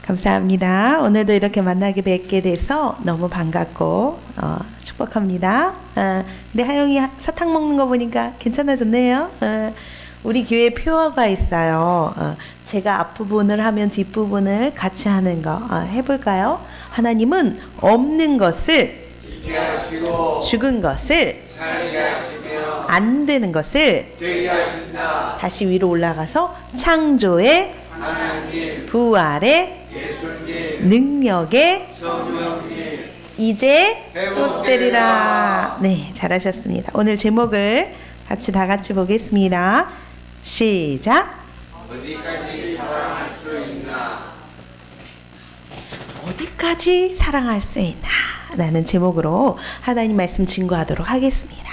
감사합니다. 오늘도 이렇게 만나게 뵙게 돼서 너무 반갑고 축복합니다. 우리 하영이 사탕 먹는 거 보니까 괜찮아졌네요. 우리 교회 표어가 있어요. 제가 앞부분을 하면 뒷부분을 같이 하는 거 해볼까요? 하나님은 없는 것을 있게 하시고 죽은 것을 살게 하시며 안 되는 것을 되게 하신다. 다시 위로 올라가서 창조의 하나님, 부활의 예수님, 능력의 성령님, 이제 회복되리라. 또 되리라. 네, 잘하셨습니다. 오늘 제목을 다 같이 보겠습니다. 시작. 어디까지 사랑할 수 있나? 어디까지 사랑할 수 있나? 라는 제목으로 하나님 말씀 증거하도록 하겠습니다.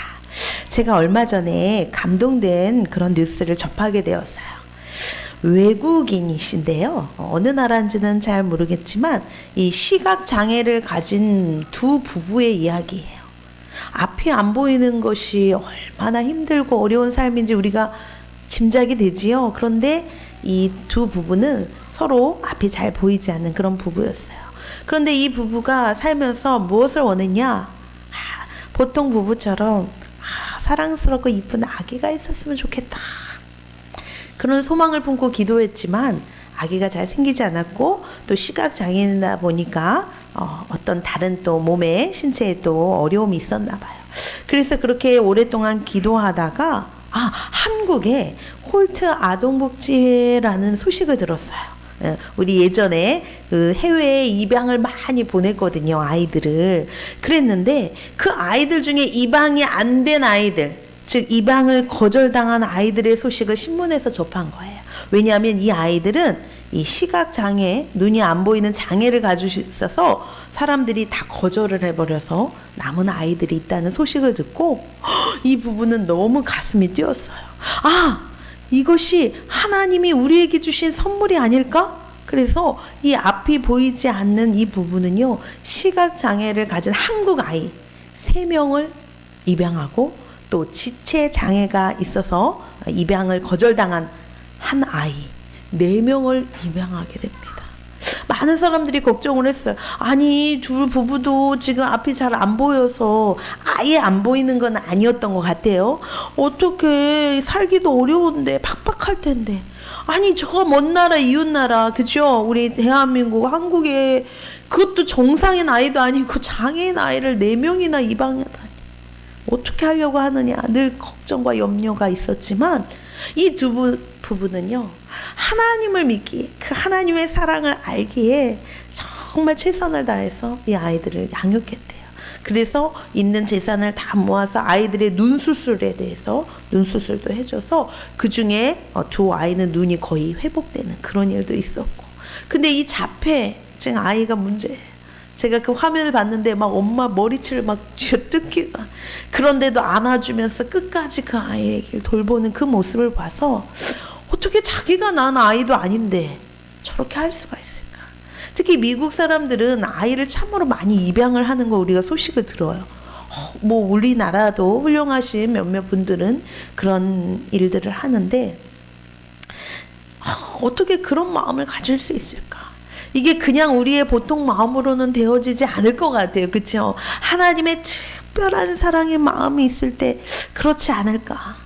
제가 얼마 전에 감동된 그런 뉴스를 접하게 되었어요. 외국인이신데요. 어느 나라인지는 잘 모르겠지만 이 시각 장애를 가진 두 부부의 이야기예요. 앞이 안 보이는 것이 얼마나 힘들고 어려운 삶인지 우리가 짐작이 되지요. 그런데 이 두 부부는 서로 앞이 잘 보이지 않는 그런 부부였어요. 그런데 이 부부가 살면서 무엇을 원했냐? 보통 부부처럼 사랑스럽고 이쁜 아기가 있었으면 좋겠다. 그런 소망을 품고 기도했지만 아기가 잘 생기지 않았고 또 시각장애이다 보니까 어떤 다른 또 몸에 신체에 또 어려움이 있었나 봐요. 그래서 그렇게 오랫동안 기도하다가 한국에 홀트 아동복지회라는 소식을 들었어요. 우리 예전에 그 해외에 입양을 많이 보냈거든요, 아이들을. 그랬는데 그 아이들 중에 입양이 안 된 아이들, 즉 입양을 거절당한 아이들의 소식을 신문에서 접한 거예요. 왜냐하면 이 아이들은 이 시각장애, 눈이 안 보이는 장애를 가지고 있어서 사람들이 다 거절을 해버려서 남은 아이들이 있다는 소식을 듣고 이 부부는 너무 가슴이 뛰었어요. 이것이 하나님이 우리에게 주신 선물이 아닐까? 그래서 이 앞이 보이지 않는 이 부부는요, 시각장애를 가진 한국 아이 3명을 입양하고 또 지체 장애가 있어서 입양을 거절당한 한 아이 4명을 입양하게 됩니다. 많은 사람들이 걱정을 했어요. 아니, 둘 부부도 지금 앞이 잘 안 보여서 아예 안 보이는 건 아니었던 것 같아요. 어떻게 살기도 어려운데 팍팍할 텐데. 아니, 저 먼 나라 이웃나라, 그죠? 우리 대한민국 한국에 그것도 정상인 아이도 아니고 장애인 아이를 4명이나 입양하다니. 어떻게 하려고 하느냐 늘 걱정과 염려가 있었지만 이 두 부부는요, 하나님을 믿기에, 그 하나님의 사랑을 알기에 정말 최선을 다해서 이 아이들을 양육했대요. 그래서 있는 재산을 다 모아서 아이들의 눈 수술에 대해서 눈 수술도 해줘서 그 중에 두 아이는 눈이 거의 회복되는 그런 일도 있었고. 근데 이 자폐증 아이가 문제예요. 제가 그 화면을 봤는데 막 엄마 머리채를 막 쥐어뜯기고, 그런데도 안아주면서 끝까지 그 아이에게 돌보는 그 모습을 봐서 어떻게 자기가 낳은 아이도 아닌데 저렇게 할 수가 있을까? 특히 미국 사람들은 아이를 참으로 많이 입양을 하는 거 우리가 소식을 들어요. 뭐 우리나라도 훌륭하신 몇몇 분들은 그런 일들을 하는데 어떻게 그런 마음을 가질 수 있을까? 이게 그냥 우리의 보통 마음으로는 되어지지 않을 것 같아요. 그렇죠? 하나님의 특별한 사랑의 마음이 있을 때 그렇지 않을까?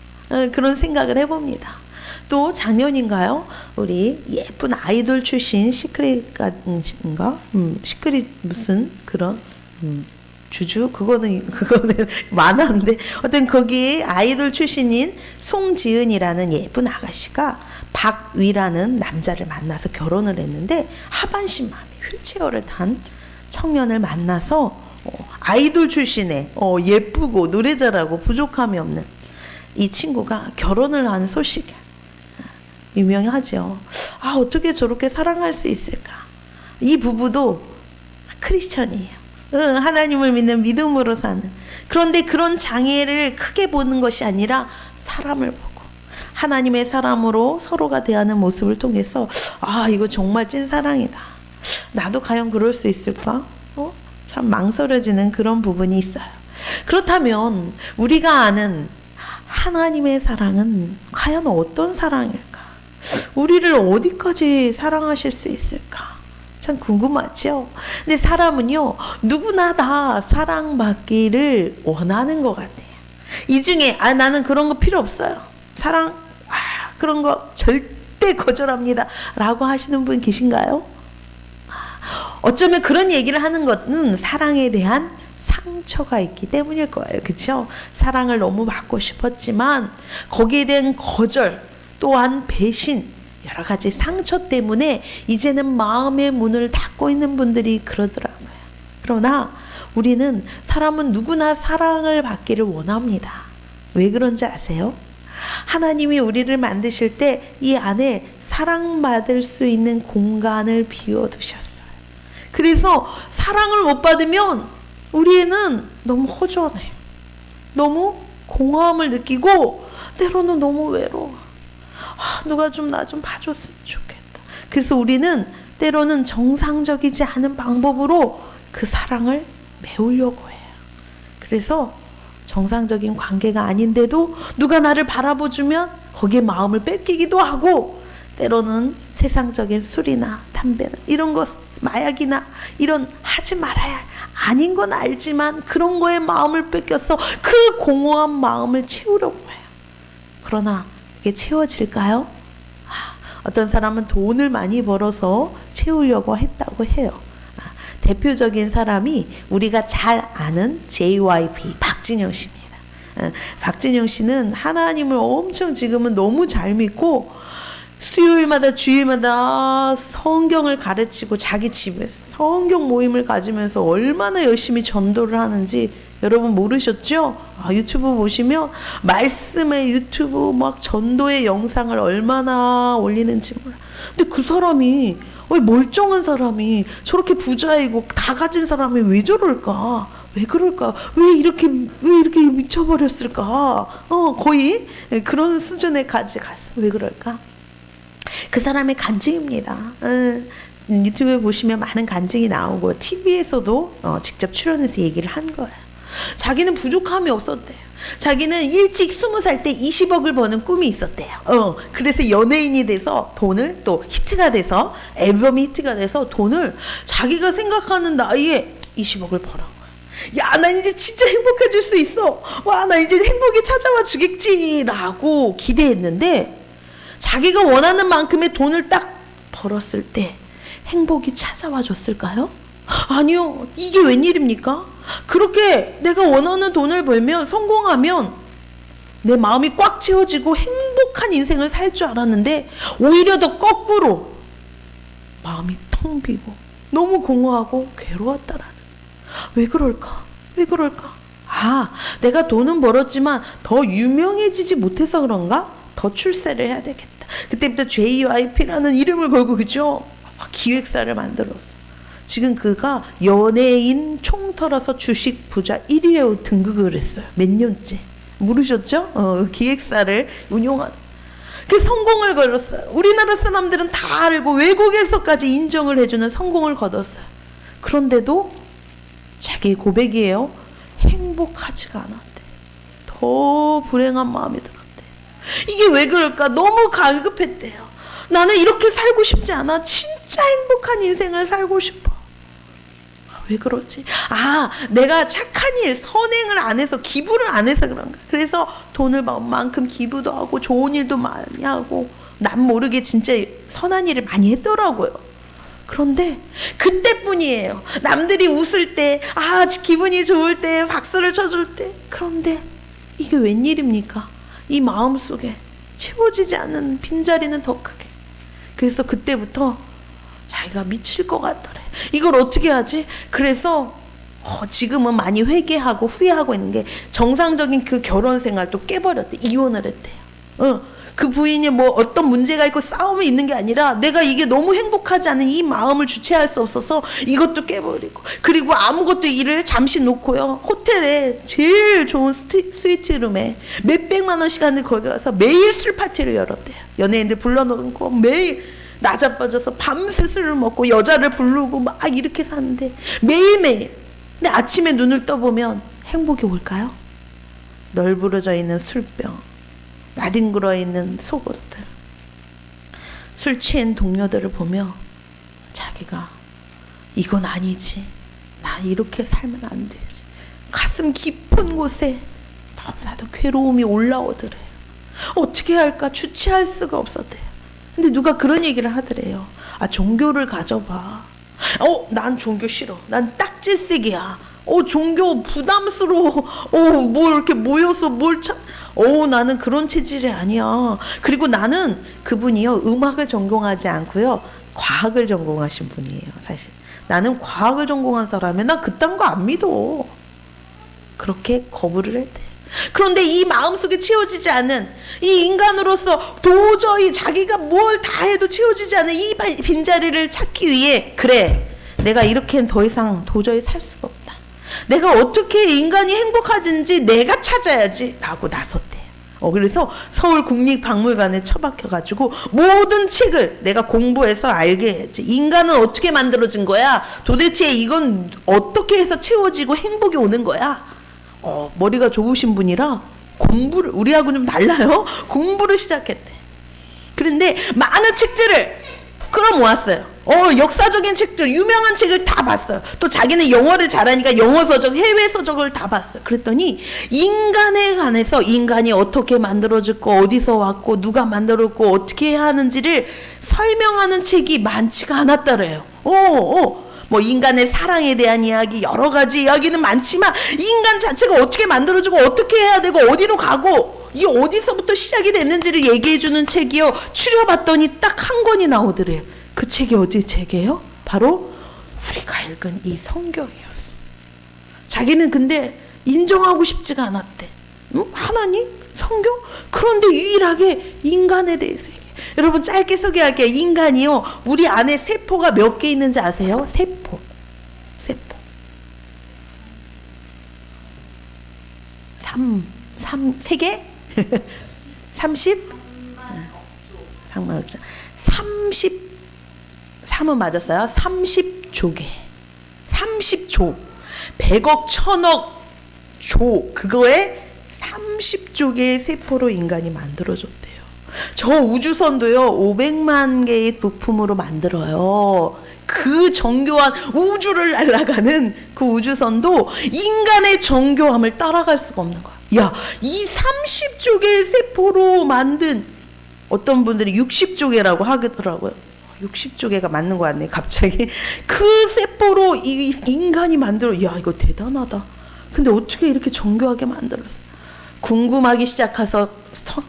그런 생각을 해봅니다. 또 작년인가요? 우리 예쁜 아이돌 출신 시크릿인가? 시크릿 무슨 그런 주주? 그거는 만화인데 어떤 거기 아이돌 출신인 송지은이라는 예쁜 아가씨가 박위라는 남자를 만나서 결혼을 했는데 하반신 마비 휠체어를 탄 청년을 만나서 아이돌 출신의 예쁘고 노래 잘하고 부족함이 없는 이 친구가 결혼을 한 소식이 유명하죠. 어떻게 저렇게 사랑할 수 있을까? 이 부부도 크리스천이에요. 하나님을 믿는 믿음으로 사는. 그런데 그런 장애를 크게 보는 것이 아니라 사람을 보고 하나님의 사람으로 서로가 대하는 모습을 통해서 이거 정말 찐사랑이다. 나도 과연 그럴 수 있을까? 참 망설여지는 그런 부분이 있어요. 그렇다면 우리가 아는 하나님의 사랑은 과연 어떤 사랑일까? 우리를 어디까지 사랑하실 수 있을까? 참 궁금하죠? 근데 사람은요, 누구나 다 사랑받기를 원하는 것 같아요. 이 중에, 나는 그런 거 필요 없어요. 사랑, 그런 거 절대 거절합니다. 라고 하시는 분 계신가요? 어쩌면 그런 얘기를 하는 것은 사랑에 대한 상처가 있기 때문일 거예요. 그렇죠? 사랑을 너무 받고 싶었지만 거기에 대한 거절, 또한 배신, 여러 가지 상처 때문에 이제는 마음의 문을 닫고 있는 분들이 그러더라고요. 그러나 우리는 사람은 누구나 사랑을 받기를 원합니다. 왜 그런지 아세요? 하나님이 우리를 만드실 때 이 안에 사랑받을 수 있는 공간을 비워두셨어요. 그래서 사랑을 못 받으면 우리는 너무 허전해요. 너무 공허함을 느끼고 때로는 너무 외로워. 누가 좀 나 좀 봐줬으면 좋겠다. 그래서 우리는 때로는 정상적이지 않은 방법으로 그 사랑을 메우려고 해요. 그래서 정상적인 관계가 아닌데도 누가 나를 바라봐주면 거기에 마음을 뺏기기도 하고, 때로는 세상적인 술이나 담배나 이런 것, 마약이나 이런 하지 말아야 아닌 건 알지만 그런 거에 마음을 뺏겨서 그 공허한 마음을 채우려고 해요. 그러나 이게 채워질까요? 어떤 사람은 돈을 많이 벌어서 채우려고 했다고 해요. 대표적인 사람이 우리가 잘 아는 JYP 박진영 씨입니다. 박진영 씨는 하나님을 엄청 지금은 너무 잘 믿고 수요일마다 주일마다 성경을 가르치고 자기 집에서 성경 모임을 가지면서 얼마나 열심히 전도를 하는지 여러분 모르셨죠? 유튜브 보시면 말씀의 유튜브 막 전도의 영상을 얼마나 올리는지 몰라. 근데 그 사람이, 멀쩡한 사람이 저렇게 부자이고 다 가진 사람이 왜 저럴까? 왜 그럴까? 왜 이렇게 미쳐버렸을까? 거의 그런 수준에까지 갔어. 왜 그럴까? 그 사람의 간증입니다. 유튜브에 보시면 많은 간증이 나오고 TV에서도 직접 출연해서 얘기를 한 거예요. 자기는 부족함이 없었대요. 자기는 일찍 20살 때 20억을 버는 꿈이 있었대요. 그래서 연예인이 돼서 돈을, 또 히트가 돼서, 앨범이 히트가 돼서 돈을 자기가 생각하는 나이에 20억을 벌어. 야, 나 이제 진짜 행복해질 수 있어. 와, 나 이제 행복이 찾아와 주겠지라고 기대했는데, 자기가 원하는 만큼의 돈을 딱 벌었을 때 행복이 찾아와 줬을까요? 아니요. 이게 웬일입니까? 그렇게 내가 원하는 돈을 벌면, 성공하면 내 마음이 꽉 채워지고 행복한 인생을 살 줄 알았는데 오히려 더 거꾸로 마음이 텅 비고 너무 공허하고 괴로웠다라는. 왜 그럴까? 왜 그럴까? 내가 돈은 벌었지만 더 유명해지지 못해서 그런가? 더 출세를 해야 되겠다. 그때부터 JYP라는 이름을 걸고, 그죠? 기획사를 만들었어. 지금 그가 연예인 총털어서 주식 부자 1위에 등극을 했어요. 몇 년째. 모르셨죠? 기획사를 운용한. 그 성공을 거뒀어요. 우리나라 사람들은 다 알고 외국에서까지 인정을 해주는 성공을 거뒀어요. 그런데도 자기의 고백이에요. 행복하지가 않았대. 더 불행한 마음이 들었대. 이게 왜 그럴까? 너무 갈급했대요. 나는 이렇게 살고 싶지 않아. 진짜 행복한 인생을 살고 싶어. 왜 그러지? 내가 착한 일, 선행을 안 해서, 기부를 안 해서 그런가. 그래서 돈을 만큼 기부도 하고 좋은 일도 많이 하고 남 모르게 진짜 선한 일을 많이 했더라고요. 그런데 그때뿐이에요. 남들이 웃을 때, 기분이 좋을 때, 박수를 쳐줄 때. 그런데 이게 웬일입니까? 이 마음속에 채워지지 않는 빈자리는 더 크게. 그래서 그때부터 자기가 미칠 것 같더래. 이걸 어떻게 하지? 그래서 지금은 많이 회개하고 후회하고 있는 게, 정상적인 그 결혼 생활도 깨버렸대. 이혼을 했대요. 그 부인이 뭐 어떤 문제가 있고 싸움이 있는 게 아니라 내가 이게 너무 행복하지 않은 이 마음을 주체할 수 없어서 이것도 깨버리고, 그리고 아무것도 일을 잠시 놓고요, 호텔에 제일 좋은 스위트룸에 몇백만 원씩 하는데 거기 가서 매일 술 파티를 열었대요. 연예인들 불러놓고 매일 낮아빠져서 밤새 술을 먹고 여자를 부르고 막 이렇게 사는데 매일매일. 근데 아침에 눈을 떠보면 행복이 올까요? 널브러져 있는 술병, 나뒹굴어 있는 속옷들, 술 취한 동료들을 보며 자기가 이건 아니지. 나 이렇게 살면 안 되지. 가슴 깊은 곳에 너무나도 괴로움이 올라오더래요. 어떻게 할까 주체할 수가 없었대요. 근데 누가 그런 얘기를 하더래요. 아, 종교를 가져봐. 난 종교 싫어. 난 딱질색이야. 종교 부담스러워. 뭐 이렇게 모여서 나는 그런 체질이 아니야. 그리고 나는 그분이요, 음악을 전공하지 않고요, 과학을 전공하신 분이에요, 사실. 나는 과학을 전공한 사람이야. 나 그딴 거 안 믿어. 그렇게 거부를 했대. 그런데 이 마음속에 채워지지 않는, 이 인간으로서 도저히 자기가 뭘 다 해도 채워지지 않는 이 빈자리를 찾기 위해, 그래, 내가 이렇게는 더 이상 도저히 살 수가 없다. 내가 어떻게 인간이 행복하진지 내가 찾아야지 라고 나섰대요. 그래서 서울국립박물관에 처박혀가지고 모든 책을 내가 공부해서 알게 해야지. 인간은 어떻게 만들어진 거야? 도대체 이건 어떻게 해서 채워지고 행복이 오는 거야? 머리가 좋으신 분이라 공부를, 우리하고 좀 달라요. 공부를 시작했대. 그런데 많은 책들을 끌어모았어요. 역사적인 책들, 유명한 책을 다 봤어요. 또 자기는 영어를 잘하니까 영어 서적, 해외 서적을 다 봤어요. 그랬더니 인간에 관해서, 인간이 어떻게 만들어졌고 어디서 왔고 누가 만들었고 어떻게 해야 하는지를 설명하는 책이 많지가 않았더래요. 뭐 인간의 사랑에 대한 이야기, 여러 가지 이야기는 많지만 인간 자체가 어떻게 만들어지고 어떻게 해야 되고 어디로 가고 이 어디서부터 시작이 됐는지를 얘기해주는 책이요, 추려봤더니 딱 한 권이 나오더래요. 그 책이 어디 책이에요? 바로 우리가 읽은 이 성경이었어. 자기는 근데 인정하고 싶지가 않았대. 하나님? 성경? 그런데 유일하게 인간에 대해서 얘기해. 여러분, 짧게 소개할게요. 인간이요, 우리 안에 세포가 몇 개 있는지 아세요? 세포. 3개? 30? 33은 맞았어요. 30조개. 30조. 100억, 1000억 조. 그거에 30조개의 세포로 인간이 만들어졌대요. 저 우주선도요, 500만 개의 부품으로 만들어요. 그 정교한 우주를 날아가는 그 우주선도 인간의 정교함을 따라갈 수가 없는 거야. 야, 이 30조개의 세포로 만든, 어떤 분들이 60조개라고 하더라고요. 60조개가 맞는 거 같네, 갑자기. 그 세포로 이 인간이 야, 이거 대단하다. 근데 어떻게 이렇게 정교하게 만들었어? 궁금하기 시작해서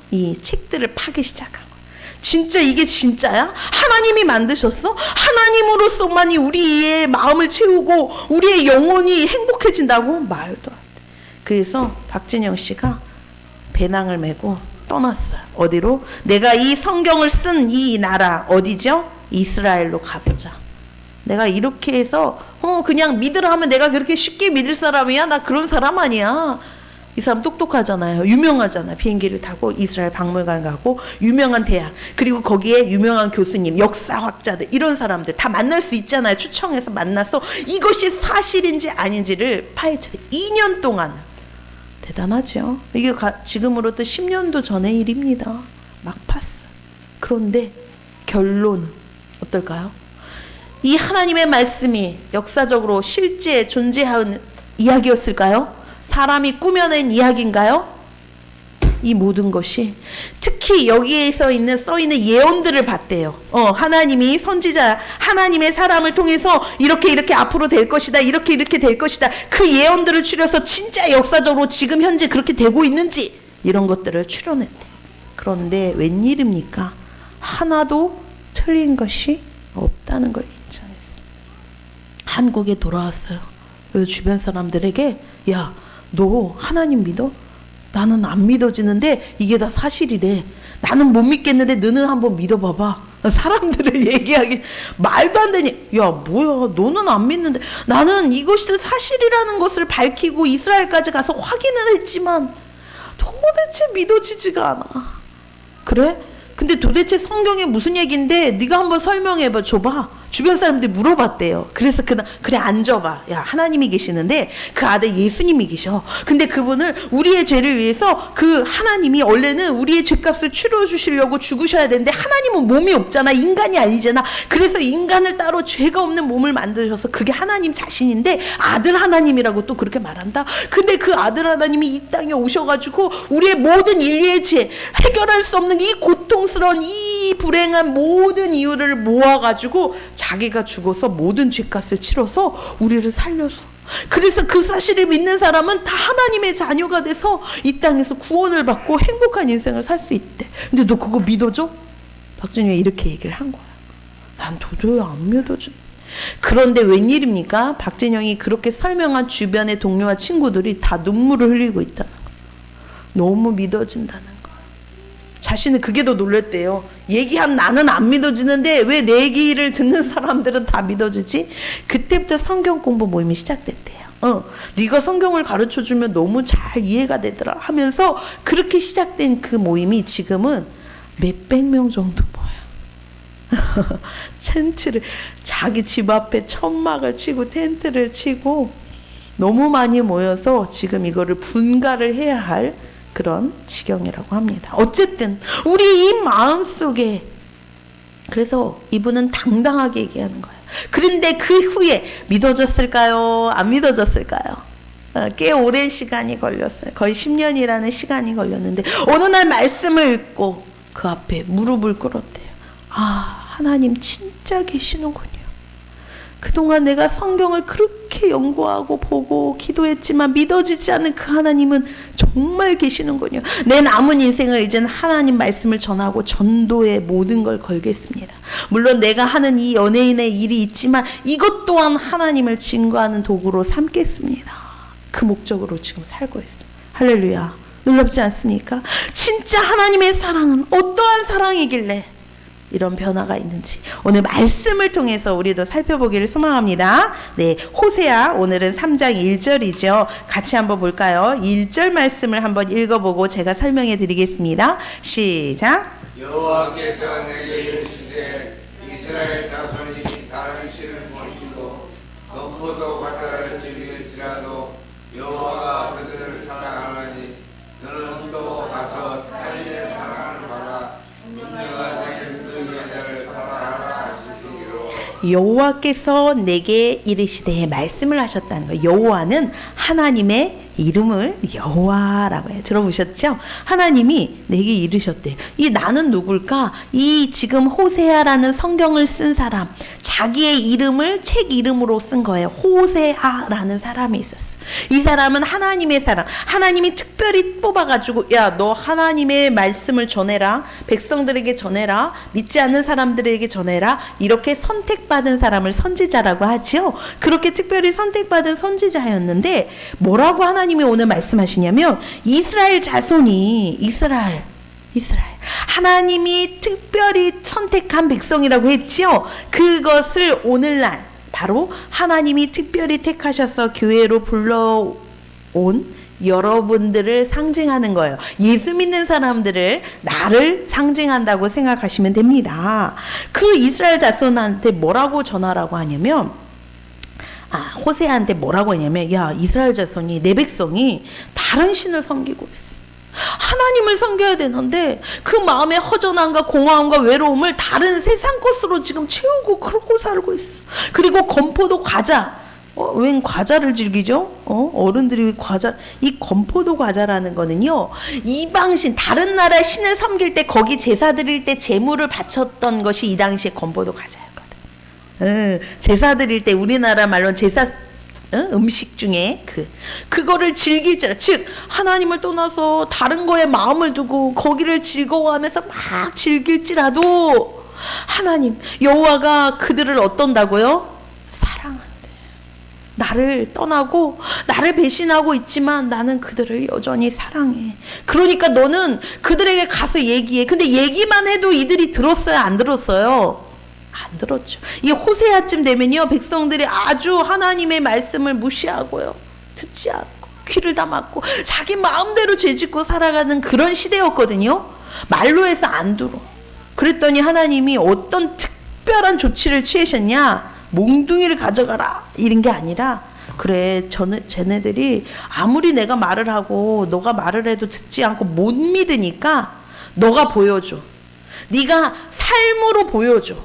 이 책들을 파기 시작한 거야. 진짜 이게 진짜야? 하나님이 만드셨어? 하나님으로서만이 우리의 마음을 채우고 우리의 영혼이 행복해진다고? 말도 안 돼. 그래서 박진영 씨가 배낭을 메고 떠났어요. 어디로? 내가 이 성경을 쓴 이 나라 어디죠? 이스라엘로 가보자. 내가 이렇게 해서 그냥 믿으라 하면 내가 그렇게 쉽게 믿을 사람이야? 나 그런 사람 아니야. 이 사람 똑똑하잖아요. 유명하잖아요. 비행기를 타고 이스라엘 박물관 가고, 유명한 대학, 그리고 거기에 유명한 교수님, 역사학자들, 이런 사람들 다 만날 수 있잖아요. 초청해서 만나서 이것이 사실인지 아닌지를 파헤쳐서 2년 동안. 대단하죠. 이게 지금으로부터 10년도 전의 일입니다. 막 팠어. 그런데 결론은 어떨까요? 이 하나님의 말씀이 역사적으로 실제 존재하는 이야기였을까요? 사람이 꾸며낸 이야기인가요? 이 모든 것이, 특히 여기에서 써 있는 예언들을 봤대요. 하나님이 선지자, 하나님의 사람을 통해서 이렇게 앞으로 될 것이다, 이렇게 될 것이다, 그 예언들을 추려서 진짜 역사적으로 지금 현재 그렇게 되고 있는지 이런 것들을 추려냈대. 그런데 웬일입니까? 하나도 틀린 것이 없다는 걸 인정했어요. 한국에 돌아왔어요. 그래서 주변 사람들에게, 야, 너 하나님 믿어? 나는 안 믿어지는데 이게 다 사실이래. 나는 못 믿겠는데 너는 한번 믿어봐봐. 사람들을 얘기하기 말도 안 되니. 야, 뭐야, 너는 안 믿는데. 나는 이것이 사실이라는 것을 밝히고 이스라엘까지 가서 확인을 했지만 도대체 믿어지지가 않아. 그래? 근데 도대체 성경에 무슨 얘기인데 네가 한번 설명해봐 줘봐. 주변 사람들이 물어봤대요. 그래서 그래 앉아봐. 야, 하나님이 계시는데 그 아들 예수님이 계셔. 근데 그분을 우리의 죄를 위해서 그 하나님이 원래는 우리의 죄값을 치러 주시려고 죽으셔야 되는데 하나님은 몸이 없잖아. 인간이 아니잖아. 그래서 인간을 따로 죄가 없는 몸을 만드셔서 그게 하나님 자신인데 아들 하나님이라고 또 그렇게 말한다. 근데 그 아들 하나님이 이 땅에 오셔가지고 우리의 모든 인류의 죄, 해결할 수 없는 이 고통스러운 이 불행한 모든 이유를 모아가지고 자기가 죽어서 모든 죄값을 치러서 우리를 살려서, 그래서 그 사실을 믿는 사람은 다 하나님의 자녀가 돼서 이 땅에서 구원을 받고 행복한 인생을 살 수 있대. 근데 너 그거 믿어줘? 박준영이 이렇게 얘기를 한 거야. 난 도저히 안 믿어줘. 그런데 웬일입니까? 박진영이 그렇게 설명한 주변의 동료와 친구들이 다 눈물을 흘리고 있다는 거야. 너무 믿어진다는 거야. 자신은 그게 더 놀랬대요. 얘기한 나는 안 믿어지는데 왜 내 얘기를 듣는 사람들은 다 믿어지지? 그때부터 성경 공부 모임이 시작됐대요. 네가 성경을 가르쳐주면 너무 잘 이해가 되더라 하면서 그렇게 시작된 그 모임이 지금은 몇백 명 정도 모여. 텐트를 자기 집 앞에 천막을 치고 텐트를 치고 너무 많이 모여서 지금 이거를 분가를 해야 할 그런 지경이라고 합니다. 어쨌든 우리 이 마음속에, 그래서 이분은 당당하게 얘기하는 거예요. 그런데 그 후에 믿어졌을까요? 안 믿어졌을까요? 꽤 오랜 시간이 걸렸어요. 거의 10년이라는 시간이 걸렸는데 어느 날 말씀을 읽고 그 앞에 무릎을 꿇었대요. 아, 하나님 진짜 계시는군요. 그동안 내가 성경을 그렇게 연구하고 보고 기도했지만 믿어지지 않는 그 하나님은 정말 계시는군요. 내 남은 인생을 이제는 하나님 말씀을 전하고 전도에 모든 걸 걸겠습니다. 물론 내가 하는 이 연예인의 일이 있지만 이것 또한 하나님을 증거하는 도구로 삼겠습니다. 그 목적으로 지금 살고 있어요. 할렐루야. 놀랍지 않습니까? 진짜 하나님의 사랑은 어떠한 사랑이길래 이런 변화가 있는지 오늘 말씀을 통해서 우리도 살펴보기를 소망합니다. 네, 호세아 오늘은 3장 1절이죠. 같이 한번 볼까요? 1절 말씀을 한번 읽어보고 제가 설명해 드리겠습니다. 시작. 여호와께서 내게 이르시되 이스라엘 자손이 다른 신을 모시고 넘포도 바다를 즐길지라도 여호와가 그들을 사랑하나니 너는 또 가서 타인의 사랑을 받아 내가 된 그 여자를 사랑하라 하시기로. 여호와께서 내게 이르시되 말씀을 하셨다는 거예요. 여호와는 하나님의 이름을 여호와라고 해요. 들어보셨죠? 하나님이 내게 이르셨대. 이 나는 누굴까? 이 지금 호세아라는 성경을 쓴 사람, 자기의 이름을 책 이름으로 쓴 거예요. 호세아라는 사람이 있었어. 이 사람은 하나님의 사람, 하나님이 특별히 뽑아가지고 야, 너 하나님의 말씀을 전해라, 백성들에게 전해라, 믿지 않는 사람들에게 전해라, 이렇게 선택받은 사람을 선지자라고 하죠. 그렇게 특별히 선택받은 선지자였는데 뭐라고 하나님이 오늘 말씀하시냐면 이스라엘 자손이 이스라엘 하나님이 특별히 선택한 백성이라고 했지요. 그것을 오늘날 바로 하나님이 특별히 택하셔서 교회로 불러온 여러분들을 상징하는 거예요. 예수 믿는 사람들을 나를 상징한다고 생각하시면 됩니다. 그 이스라엘 자손한테 뭐라고 전하라고 하냐면 호세아한테 뭐라고 하냐면 야, 이스라엘 자손이 내 백성이 다른 신을 섬기고 있어. 하나님을 섬겨야 되는데 그 마음의 허전함과 공허함과 외로움을 다른 세상 것으로 지금 채우고 그러고 살고 있어. 그리고 건포도 과자, 웬 과자를 즐기죠? 어른들이 과자, 이 건포도 과자라는 거는요, 이방신, 다른 나라의 신을 섬길 때 거기 제사 드릴 때 제물을 바쳤던 것이 이 당시에 건포도 과자였거든. 제사 드릴 때 우리나라 말로 제사 음식 중에 그거를 즐길지라, 즉 하나님을 떠나서 다른 거에 마음을 두고 거기를 즐거워하면서 막 즐길지라도 하나님 여호와가 그들을 어떤다고요? 사랑한대. 나를 떠나고 나를 배신하고 있지만 나는 그들을 여전히 사랑해. 그러니까 너는 그들에게 가서 얘기해. 근데 얘기만 해도 이들이 들었어요, 안 들었어요? 안 들었죠. 이 호세아쯤 되면요, 백성들이 아주 하나님의 말씀을 무시하고요, 듣지 않고 귀를 다 막고 자기 마음대로 죄짓고 살아가는 그런 시대였거든요. 말로 해서 안 들어. 그랬더니 하나님이 어떤 특별한 조치를 취하셨냐? 몽둥이를 가져가라 이런 게 아니라, 그래 쟤네들이 아무리 내가 말을 하고 너가 말을 해도 듣지 않고 못 믿으니까 너가 보여줘. 네가 삶으로 보여줘.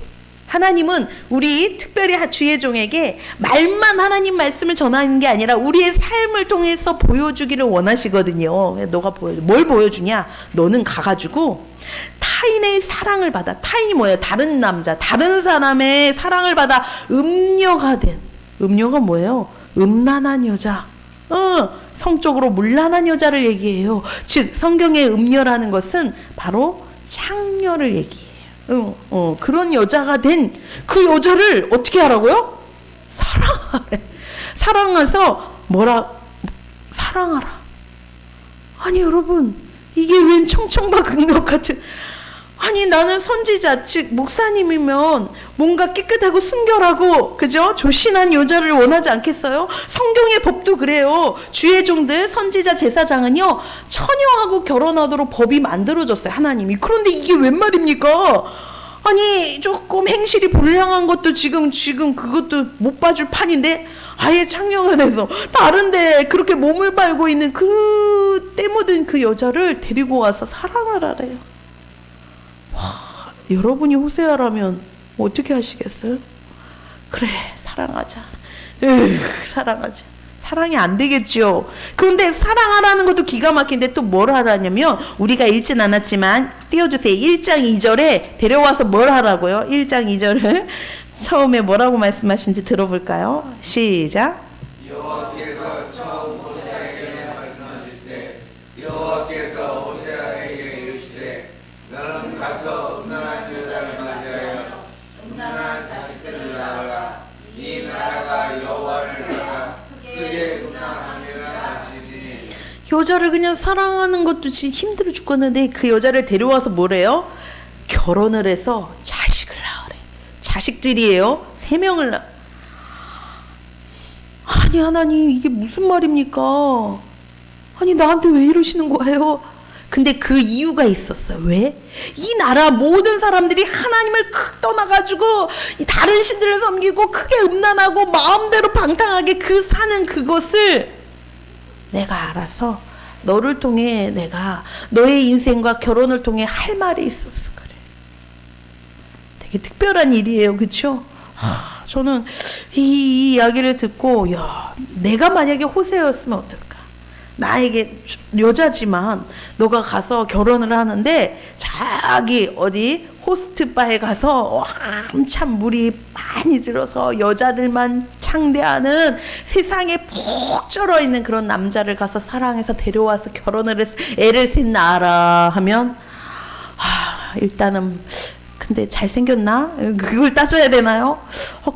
하나님은 우리 특별히 주의 종에게 말만 하나님 말씀을 전하는 게 아니라 우리의 삶을 통해서 보여주기를 원하시거든요. 너가 보여줘. 뭘 보여주냐? 너는 가가지고 타인의 사랑을 받아. 타인이 뭐예요? 다른 남자, 다른 사람의 사랑을 받아 음녀가 된. 음녀가 뭐예요? 음란한 여자. 성적으로 문란한 여자를 얘기해요. 즉 성경의 음녀라는 것은 바로 창녀를 얘기해요. 그런 여자가 된 그 여자를 어떻게 하라고요? 사랑하래. 사랑해서 사랑하라. 아니 여러분, 이게 웬 청청과 극력 같은, 아니 나는 선지자 즉 목사님이면 뭔가 깨끗하고 순결하고 그죠? 조신한 여자를 원하지 않겠어요? 성경의 법도 그래요. 주의 종들 선지자 제사장은요 처녀하고 결혼하도록 법이 만들어졌어요, 하나님이. 그런데 이게 웬 말입니까? 아니 조금 행실이 불량한 것도 지금 그것도 못 봐줄 판인데 아예 창녀가 돼서 다른데 그렇게 몸을 빨고 있는 그 때 묻은 그 여자를 데리고 와서 사랑을 하래요. 여러분이 호세아라면 어떻게 하시겠어요? 그래 사랑하자. 사랑하자. 사랑이 안 되겠죠. 그런데 사랑하라는 것도 기가 막힌데 또 뭘 하라냐면, 우리가 읽진 않았지만 띄워주세요. 1장 2절에 데려와서 뭘 하라고요? 1장 2절을 처음에 뭐라고 말씀하신지 들어볼까요? 시작. 여호와께서 처음 호세아에게 말씀하실 때 여호와께서 호세아에게 이르시되 너는 가서 음란한 여자를 맞이하여 음란한 자식들을 낳아라. 이 나라가 여호와를 따라 크게 음란함이라 하시니. 여자를 그냥 사랑하는 것도 진짜 힘들어 죽겠는데 그 여자를 데려와서 뭐래요? 결혼을 해서 자식을 낳으래. 자식들이에요. 3명을 아니 하나님 이게 무슨 말입니까? 아니 나한테 왜 이러시는 거예요? 근데 그 이유가 있었어요. 왜? 이 나라 모든 사람들이 하나님을 떠나가지고 다른 신들을 섬기고 크게 음란하고 마음대로 방탕하게 사는 그것을 내가 알아서 너를 통해 내가 너의 인생과 결혼을 통해 할 말이 있었어. 그래. 되게 특별한 일이에요. 그렇죠? 저는 이 이야기를 듣고 야, 내가 만약에 호세였으면 어떨까? 나에게 여자지만 너가 가서 결혼을 하는데 자기 어디 호스트바에 가서 한참 물이 많이 들어서 여자들만 상대하는 세상에 푹 쩔어 있는 그런 남자를 가서 사랑해서 데려와서 결혼을 해서 애를 셋 낳아라 하면 일단은 근데 잘생겼나? 그걸 따져야 되나요?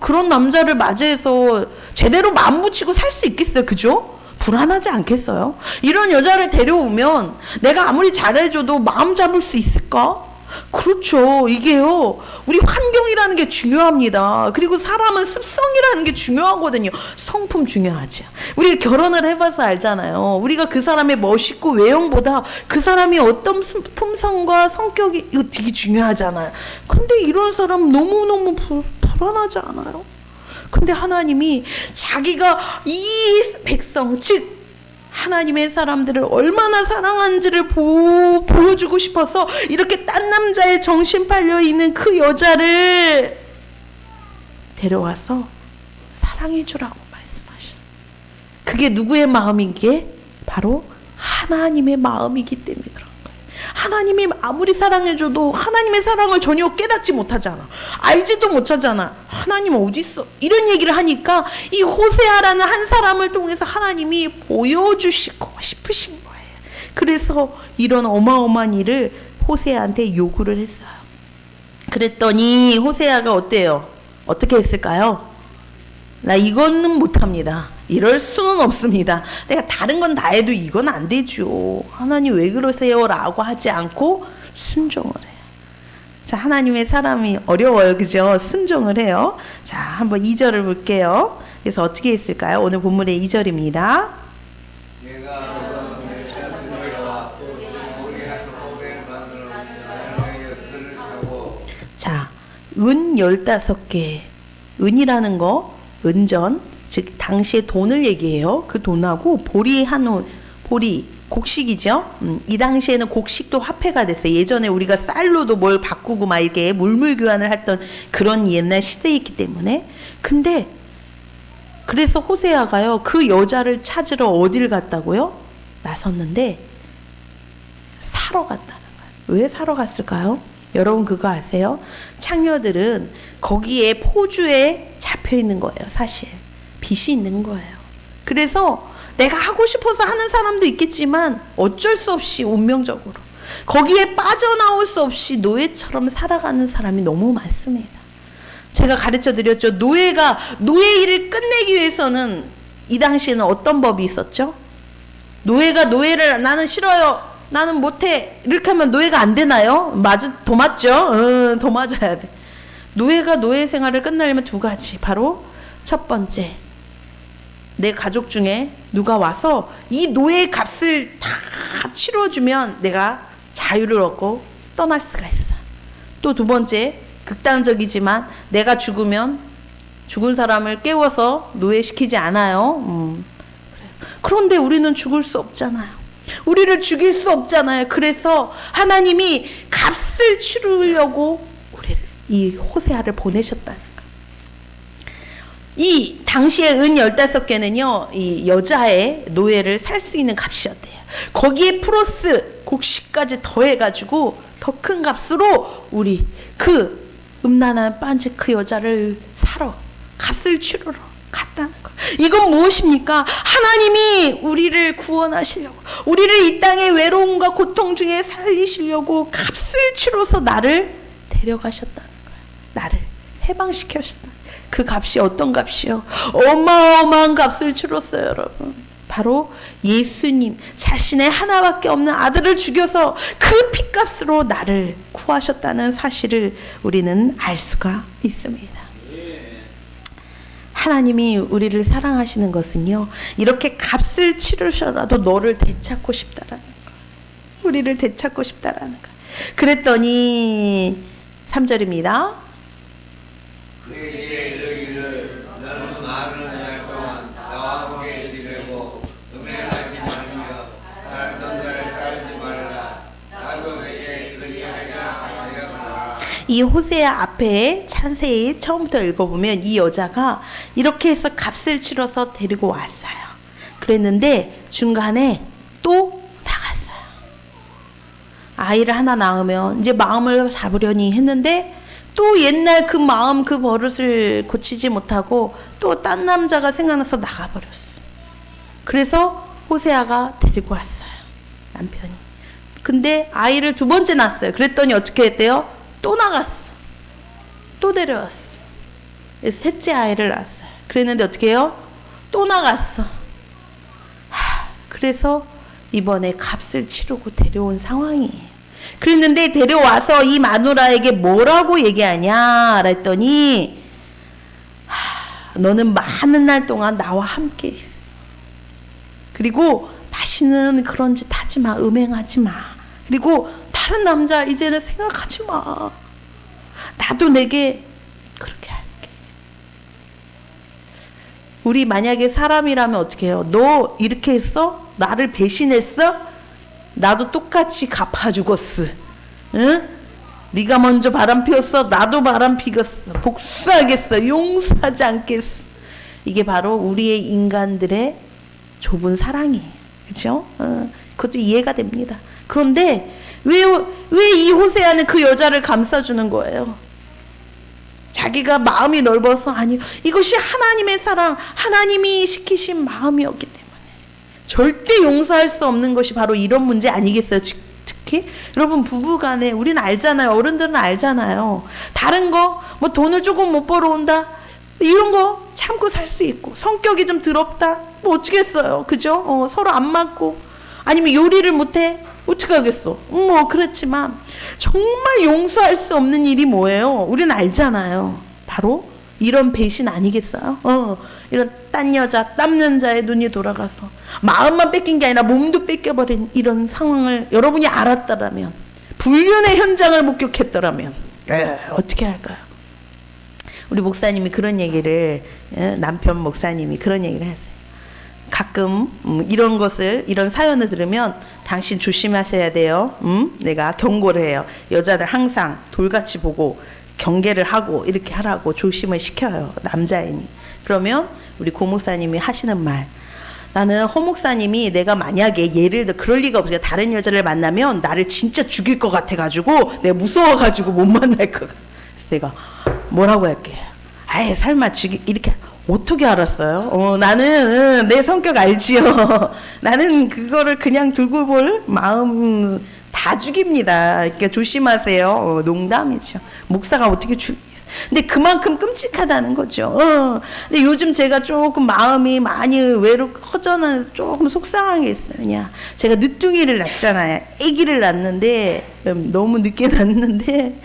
그런 남자를 맞이해서 제대로 마음 붙이고 살 수 있겠어요? 그죠? 불안하지 않겠어요? 이런 여자를 데려오면 내가 아무리 잘해줘도 마음 잡을 수 있을까? 그렇죠. 이게요. 우리 환경이라는 게 중요합니다. 그리고 사람은 습성이라는 게 중요하거든요. 성품 중요하죠. 우리가 결혼을 해봐서 알잖아요. 우리가 그 사람의 멋있고 외형보다 그 사람이 어떤 품성과 성격이 이거 되게 중요하잖아요. 근데 이런 사람 너무너무 불안하지 않아요? 근데 하나님이 자기가 이 백성 즉 하나님의 사람들을 얼마나 사랑한지를 보여주고 싶어서 이렇게 딴 남자의 정신 팔려 있는 그 여자를 데려와서 사랑해주라고 말씀하셔. 그게 누구의 마음이기에? 바로 하나님의 마음이기 때문에 그런 거예요. 하나님이 아무리 사랑해줘도 하나님의 사랑을 전혀 깨닫지 못하잖아. 알지도 못하잖아. 하나님 어디 있어? 이런 얘기를 하니까 이 호세아라는 한 사람을 통해서 하나님이 보여주시고 싶으신 거예요. 그래서 이런 어마어마한 일을 호세아한테 요구를 했어요. 그랬더니 호세아가 어때요? 어떻게 했을까요? 나 이거는 못합니다. 이럴 수는 없습니다. 내가 다른 건 다 해도 이건 안 되죠. 하나님 왜 그러세요? 라고 하지 않고 순종을 해요. 자, 하나님의 사람이 어려워요. 그죠? 순종을 해요. 자, 한번 2절을 볼게요. 그래서 어떻게 했을까요? 오늘 본문의 2절입니다. 내가 내 자신과 우리 한 호흡을 만들어 그를 사고. 자, 은 15개. 은이라는 거, 은전, 즉 당시의 돈을 얘기해요. 그 돈하고 보리 한 올, 보리 곡식이죠. 이 당시에는 곡식도 화폐가 됐어요. 예전에 우리가 쌀로도 뭘 바꾸고 막 이렇게 물물 교환을 했던 그런 옛날 시대이기 때문에. 근데 그래서 호세아가요, 그 여자를 찾으러 어딜 갔다고요? 나섰는데 사러 갔다는 거예요. 왜 사러 갔을까요? 여러분 그거 아세요? 창녀들은 거기에 포주에 잡혀 있는 거예요. 사실 빚이 있는 거예요. 그래서 내가 하고 싶어서 하는 사람도 있겠지만 어쩔 수 없이 운명적으로 거기에 빠져나올 수 없이 노예처럼 살아가는 사람이 너무 많습니다. 제가 가르쳐 드렸죠. 노예가 노예 일을 끝내기 위해서는 이 당시에는 어떤 법이 있었죠? 노예가 노예를 나는 싫어요, 나는 못해 이렇게 하면 노예가 안 되나요? 더 맞죠? 더 맞아야 돼. 노예가 노예 생활을 끝내려면 두 가지. 바로 첫 번째, 내 가족 중에 누가 와서 이 노예 값을 다 치러주면 내가 자유를 얻고 떠날 수가 있어. 또 두 번째, 극단적이지만 내가 죽으면 죽은 사람을 깨워서 노예시키지 않아요. 그런데 우리는 죽을 수 없잖아요. 우리를 죽일 수 없잖아요. 그래서 하나님이 값을 치르려고 우리를, 이 호세아를 보내셨다는 거예요. 이 당시에 은 15개는요 이 여자의 노예를 살 수 있는 값이었대요. 거기에 플러스 곡식까지 더해가지고 더 큰 값으로 우리 그 음란한 빤지 그 여자를 사러 값을 치르러 갔다는 거예요. 이건 무엇입니까? 하나님이 우리를 구원하시려고, 우리를 이 땅의 외로움과 고통 중에 살리시려고 값을 치러서 나를 데려가셨다는 거예요. 나를 해방시켜셨다. 그 값이 어떤 값이요? 어마어마한 값을 치렀어요, 여러분. 바로 예수님 자신의 하나밖에 없는 아들을 죽여서 그 핏값으로 나를 구하셨다는 사실을 우리는 알 수가 있습니다. 하나님이 우리를 사랑하시는 것은요, 이렇게 값을 치르셔라도 너를 되찾고 싶다라는 거예요. 우리를 되찾고 싶다라는 거예요. 그랬더니 3절입니다. 그에게 이르기를 너는 많은 날 동안 나와 함께 지내고 음행하지 말며 다른 남자를 따르지 말라. 나도 내게 그리하리라 하였노라. 이 호세아 앞에 찬세히 처음부터 읽어보면 이 여자가 이렇게 해서 값을 치러서 데리고 왔어요. 그랬는데 중간에 또 나갔어요. 아이를 하나 낳으면 이제 마음을 잡으려니 했는데 또 옛날 그 마음, 그 버릇을 고치지 못하고 또 딴 남자가 생각나서 나가버렸어. 그래서 호세아가 데리고 왔어요, 남편이. 근데 아이를 두 번째 낳았어요. 그랬더니 어떻게 했대요? 또 나갔어. 또 데려왔어. 셋째 아이를 낳았어요. 그랬는데 어떻게 해요? 또 나갔어. 그래서 이번에 값을 치르고 데려온 상황이에요. 그랬는데 데려와서 이 마누라에게 뭐라고 얘기하냐 그랬더니 너는 많은 날 동안 나와 함께 있어. 그리고 다시는 그런 짓 하지 마. 음행하지 마. 그리고 다른 남자 이제는 생각하지 마. 나도 내게 그렇게 할게. 우리 만약에 사람이라면 어떻게 해요? 너 이렇게 했어? 나를 배신했어? 나도 똑같이 갚아주겠어. 응? 네가 먼저 바람 피웠어. 나도 바람 피겠어. 복수하겠어. 용서하지 않겠어. 이게 바로 우리의 인간들의 좁은 사랑이에요. 그렇죠? 그것도 이해가 됩니다. 그런데 왜 이 호세아는 그 여자를 감싸주는 거예요? 자기가 마음이 넓어서? 아니요. 이것이 하나님의 사랑, 하나님이 시키신 마음이었기 때문에. 절대 용서할 수 없는 것이 바로 이런 문제 아니겠어요? 특히 여러분 부부간에 우리는 알잖아요. 어른들은 알잖아요. 다른 거 뭐 돈을 조금 못 벌어온다 이런 거 참고 살 수 있고, 성격이 좀 더럽다 뭐 어쩌겠어요. 그죠? 서로 안 맞고 아니면 요리를 못해 어떻게 하겠어. 뭐 그렇지만 정말 용서할 수 없는 일이 뭐예요? 우리는 알잖아요. 바로 이런 배신 아니겠어요? 이런 딴 여자, 딴 남자의 눈이 돌아가서 마음만 뺏긴 게 아니라 몸도 뺏겨버린 이런 상황을 여러분이 알았다라면, 불륜의 현장을 목격했더라면 어떻게 할까요? 우리 목사님이 그런 얘기를, 남편 목사님이 그런 얘기를 하세요. 가끔 이런 사연을 들으면 당신 조심하셔야 돼요. 내가 경고를 해요. 여자들 항상 돌같이 보고 경계를 하고 이렇게 하라고 조심을 시켜요. 남자애니. 그러면 우리 고 목사님이 하시는 말, 나는 허 목사님이 내가 만약에 예를 들어 그럴 리가 없어요. 다른 여자를 만나면 나를 진짜 죽일 것 같아가지고 내가 무서워가지고 못 만날 것 같아. 그래서 내가 뭐라고 할게. 아예 설마 이렇게 어떻게 알았어요? 나는 내 성격 알지요. 나는 그거를 그냥 두고 볼 마음 다 죽입니다. 그러니까 조심하세요. 농담이죠. 목사가 어떻게 죽이겠어요. 근데 그만큼 끔찍하다는 거죠. 근데 요즘 제가 조금 마음이 많이 허전한 조금 속상한 게 있어요. 그냥 제가 늦둥이를 낳잖아요. 아기를 낳는데 너무 늦게 낳는데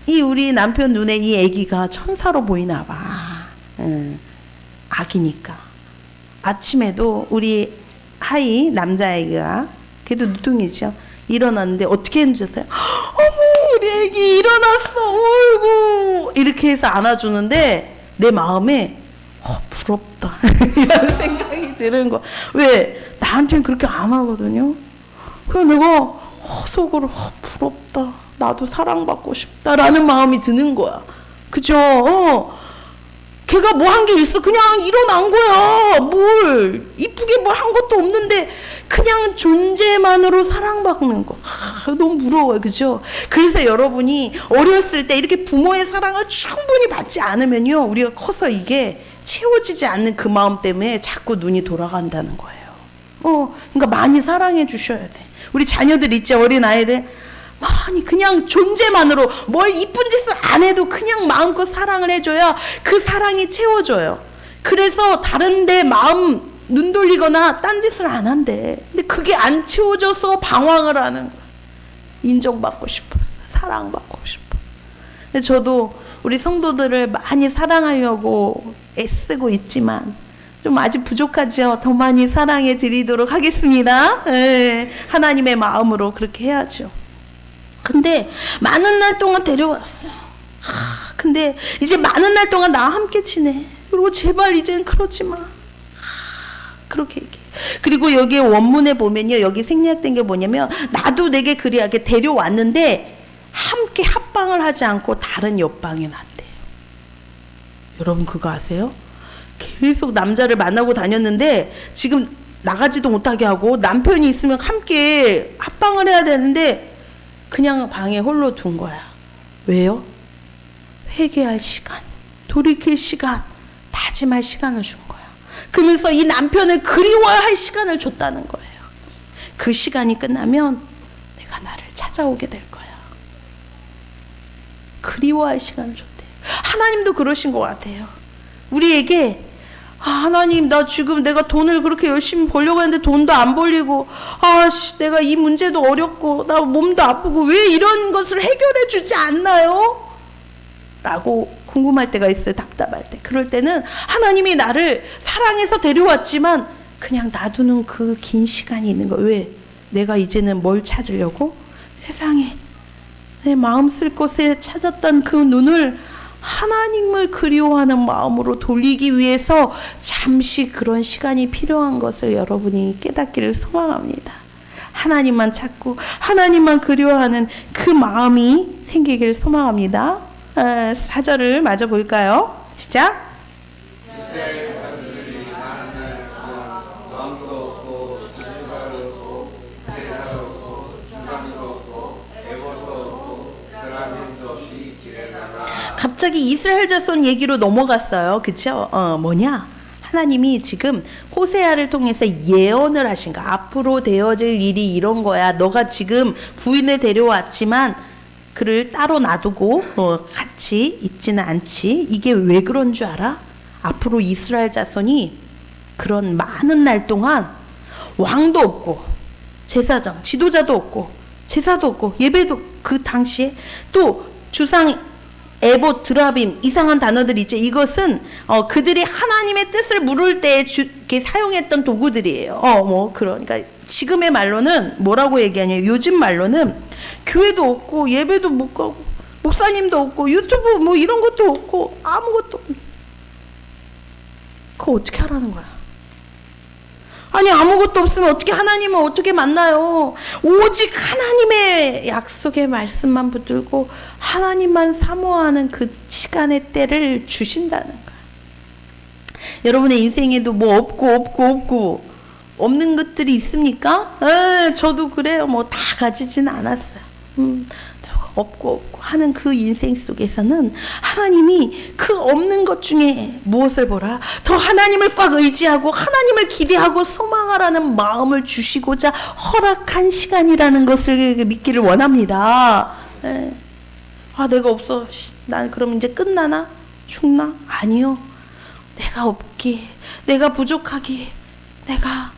이 우리 남편 눈에 이 아기가 천사로 보이나 봐. 아기니까. 아침에도 우리 하이 남자아이가 걔도 누둥이죠. 일어났는데 어떻게 해주셨어요? 어머 우리 애기 일어났어. 어이구 이렇게 해서 안아주는데 내 마음에 부럽다 이런 생각이 드는 거. 왜? 나한테는 그렇게 안 하거든요. 그래서 내가 속으로 부럽다. 나도 사랑받고 싶다라는 마음이 드는 거야. 그죠? 걔가 뭐 한 게 있어? 그냥 일어난 거야. 뭘 이쁘게 뭘 한 것도 없는데 그냥 존재만으로 사랑받는 거. 너무 부러워요. 그죠? 그래서 여러분이 어렸을 때 이렇게 부모의 사랑을 충분히 받지 않으면요, 우리가 커서 이게 채워지지 않는 그 마음 때문에 자꾸 눈이 돌아간다는 거예요. 그러니까 많이 사랑해 주셔야 돼. 우리 자녀들 있죠, 어린 아이들. 많이 그냥 존재만으로 뭘 이쁜 짓을 안 해도 그냥 마음껏 사랑을 해줘야 그 사랑이 채워져요. 그래서 다른데 마음 눈 돌리거나 딴 짓을 안 한대. 근데 그게 안 채워져서 방황을 하는 거야. 인정받고 싶어, 사랑받고 싶어. 저도 우리 성도들을 많이 사랑하려고 애쓰고 있지만 좀 아직 부족하죠. 더 많이 사랑해 드리도록 하겠습니다. 하나님의 마음으로 그렇게 해야죠. 근데 많은 날 동안 데려왔어요. 근데 이제 많은 날 동안 나와 함께 지내. 그리고 제발 이제는 그러지 마. 그렇게 얘기해. 그리고 여기 원문에 보면요, 여기 생략된 게 뭐냐면, 나도 내게 그리하게 데려왔는데 함께 합방을 하지 않고 다른 옆방에 놨대요. 여러분 그거 아세요? 계속 남자를 만나고 다녔는데 지금 나가지도 못하게 하고 남편이 있으면 함께 합방을 해야 되는데 그냥 방에 홀로 둔 거야. 왜요? 회개할 시간, 돌이킬 시간, 다짐할 시간을 준 거야. 그러면서 이 남편을 그리워야 할 시간을 줬다는 거예요. 그 시간이 끝나면 내가 나를 찾아오게 될 거야. 그리워할 시간을 줬대. 하나님도 그러신 것 같아요. 우리에게 하나님, 나 지금 내가 돈을 그렇게 열심히 벌려고 했는데 돈도 안 벌리고, 내가 이 문제도 어렵고, 나 몸도 아프고, 왜 이런 것을 해결해 주지 않나요? 라고 궁금할 때가 있어요. 답답할 때. 그럴 때는 하나님이 나를 사랑해서 데려왔지만 그냥 놔두는 그 긴 시간이 있는 거예요. 왜? 내가 이제는 뭘 찾으려고? 세상에 내 마음 쓸 곳에 찾았던 그 눈을 하나님을 그리워하는 마음으로 돌리기 위해서 잠시 그런 시간이 필요한 것을 여러분이 깨닫기를 소망합니다. 하나님만 찾고 하나님만 그리워하는 그 마음이 생기기를 소망합니다. 4절을 마저 볼까요? 시작. 갑자기 이스라엘 자손 얘기로 넘어갔어요. 그쵸? 뭐냐? 하나님이 지금 호세아를 통해서 예언을 하신 거야. 앞으로 되어질 일이 이런 거야. 너가 지금 부인을 데려왔지만 그를 따로 놔두고 같이 있지는 않지. 이게 왜 그런 줄 알아? 앞으로 이스라엘 자손이 그런 많은 날 동안 왕도 없고 제사장, 지도자도 없고 제사도 없고 예배도, 그 당시에 또 주상 에봇, 드라빔, 이상한 단어들 있죠. 이것은 그들이 하나님의 뜻을 물을 때 이렇게 사용했던 도구들이에요. 그러니까 지금의 말로는 뭐라고 얘기하냐? 요즘 말로는 교회도 없고 예배도 못 가고 목사님도 없고 유튜브 뭐 이런 것도 없고 아무것도 없고. 그거 어떻게 하라는 거야? 아니 아무것도 없으면 어떻게 하나님을 어떻게 만나요? 오직 하나님의 약속의 말씀만 붙들고 하나님만 사모하는 그 시간의 때를 주신다는 거야. 여러분의 인생에도 뭐 없고 없는 것들이 있습니까? 저도 그래요. 뭐 다 가지진 않았어요. 없고 하는 그 인생 속에서는 하나님이 그 없는 것 중에 무엇을 보라? 더 하나님을 꽉 의지하고 하나님을 기대하고 소망하라는 마음을 주시고자 허락한 시간이라는 것을 믿기를 원합니다. 내가 없어. 난 그럼 이제 끝나나? 죽나? 아니요. 내가 없기에, 내가 부족하기에, 내가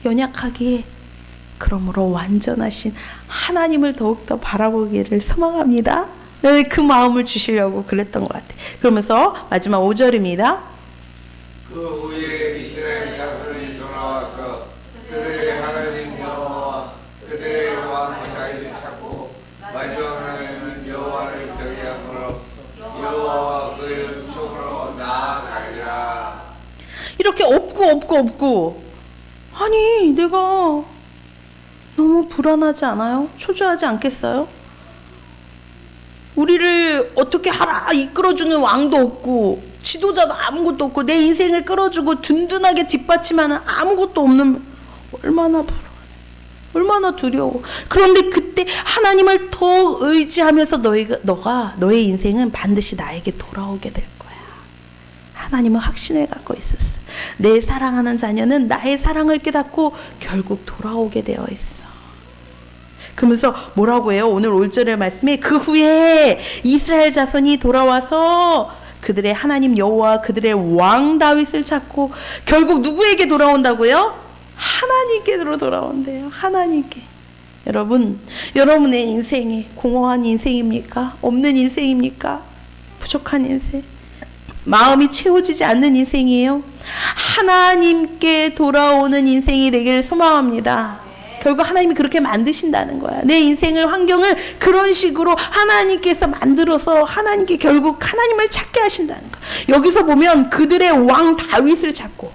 연약하기에, 그러므로 완전하신 하나님을 더욱더 바라보기를 소망합니다. 그 마음을 주시려고 그랬던 것 같아요. 그러면서 마지막 5절입니다. 그 후에 이스라엘 자손이 돌아와서 그들의 하나님 여호와 그들의 왕 다윗을 찾고 마지막 날에는 여호와를 경외함으로 여호와와 그의 은총으로 나아가리라. 이렇게 없고 아니 내가 너무 불안하지 않아요? 초조하지 않겠어요? 우리를 어떻게 하라 이끌어주는 왕도 없고 지도자도 아무것도 없고 내 인생을 끌어주고 든든하게 뒷받침하는 아무것도 없는, 얼마나 불안해, 얼마나 두려워. 그런데 그때 하나님을 더 의지하면서 너가 너의 인생은 반드시 나에게 돌아오게 될 거야. 하나님은 확신을 갖고 있었어. 내 사랑하는 자녀는 나의 사랑을 깨닫고 결국 돌아오게 되어 있어. 그러면서 뭐라고 해요? 오늘 5절의 말씀에 그 후에 이스라엘 자손이 돌아와서 그들의 하나님 여호와 그들의 왕 다윗을 찾고 결국 누구에게 돌아온다고요? 하나님께로 돌아온대요. 하나님께. 여러분, 여러분의 인생이 공허한 인생입니까? 없는 인생입니까? 부족한 인생? 마음이 채워지지 않는 인생이에요? 하나님께 돌아오는 인생이 되기를 소망합니다. 결국 하나님이 그렇게 만드신다는 거야. 내 인생을, 환경을 그런 식으로 하나님께서 만들어서 하나님께 결국 하나님을 찾게 하신다는 거야. 여기서 보면 그들의 왕 다윗을 찾고,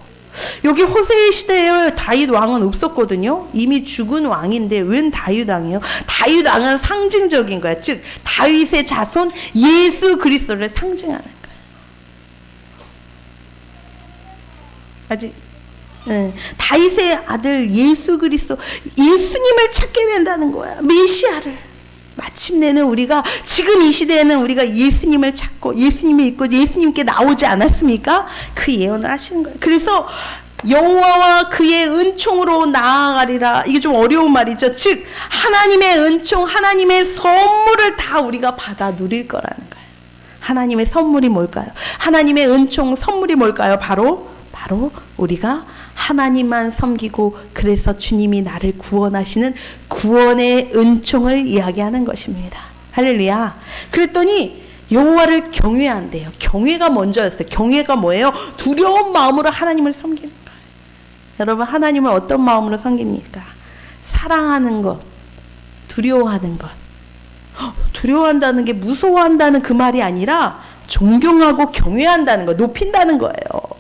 여기 호세의 시대에 다윗 왕은 없었거든요. 이미 죽은 왕인데 웬 다윗 왕이에요? 다윗 왕은 상징적인 거야. 즉 다윗의 자손 예수 그리스도를 상징하는 거야. 아직 다윗의 아들 예수 그리스도, 예수님을 찾게 된다는 거야. 메시아를. 마침내는 우리가 지금 이 시대에는 우리가 예수님을 찾고 예수님을 믿고 예수님께 나오지 않았습니까? 그 예언을 하시는 거예요. 그래서 여호와와 그의 은총으로 나아가리라. 이게 좀 어려운 말이죠. 즉 하나님의 은총, 하나님의 선물을 다 우리가 받아 누릴 거라는 거예요. 하나님의 선물이 뭘까요? 하나님의 은총 선물이 뭘까요? 바로 우리가 하나님만 섬기고 그래서 주님이 나를 구원하시는 구원의 은총을 이야기하는 것입니다. 할렐루야. 그랬더니 여호와를 경외한대요. 경외가 먼저였어요. 경외가 뭐예요? 두려운 마음으로 하나님을 섬기는 거예요. 여러분, 하나님을 어떤 마음으로 섬깁니까? 사랑하는 것, 두려워하는 것. 두려워한다는 게 무서워한다는 그 말이 아니라 존경하고 경외한다는 거, 높인다는 거예요.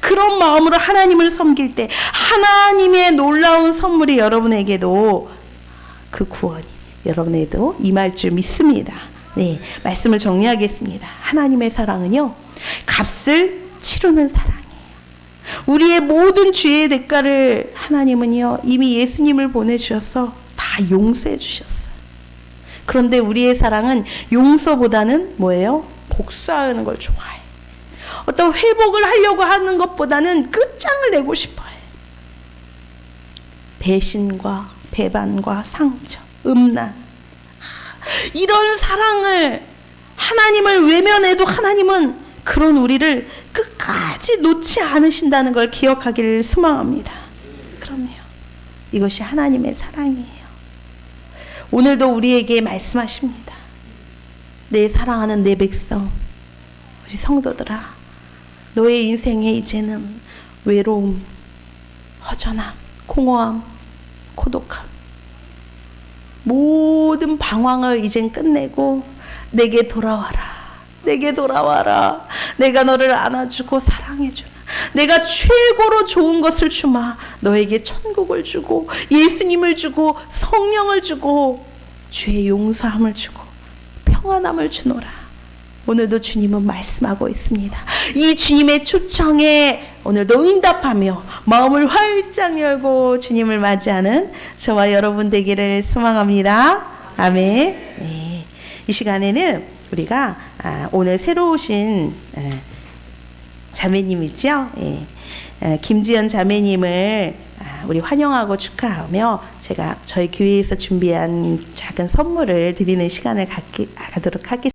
그런 마음으로 하나님을 섬길 때 하나님의 놀라운 선물이 여러분에게도, 그 구원이 여러분에게도 임할 줄 믿습니다. 네, 말씀을 정리하겠습니다. 하나님의 사랑은요, 값을 치르는 사랑이에요. 우리의 모든 죄의 대가를 하나님은요 이미 예수님을 보내주셔서 다 용서해 주셨어요. 그런데 우리의 사랑은 용서보다는 뭐예요? 복수하는 걸 좋아해. 어떤 회복을 하려고 하는 것보다는 끝장을 내고 싶어해. 배신과 배반과 상처, 음란, 이런 사랑을, 하나님을 외면해도 하나님은 그런 우리를 끝까지 놓지 않으신다는 걸 기억하기를 소망합니다. 그럼요. 이것이 하나님의 사랑이에요. 오늘도 우리에게 말씀하십니다. 내 사랑하는 내 백성, 우리 성도들아, 너의 인생에 이제는 외로움, 허전함, 공허함, 고독함, 모든 방황을 이젠 끝내고 내게 돌아와라. 내게 돌아와라. 내가 너를 안아주고 사랑해주마. 내가 최고로 좋은 것을 주마. 너에게 천국을 주고 예수님을 주고 성령을 주고 죄의 용서함을 주고 평안함을 주노라. 오늘도 주님은 말씀하고 있습니다. 이 주님의 초청에 오늘도 응답하며 마음을 활짝 열고 주님을 맞이하는 저와 여러분 되기를 소망합니다. 아멘. 네. 이 시간에는 우리가 오늘 새로 오신 자매님이죠. 김지연 자매님을 우리 환영하고 축하하며 제가 저희 교회에서 준비한 작은 선물을 드리는 시간을 가도록 하겠습니다.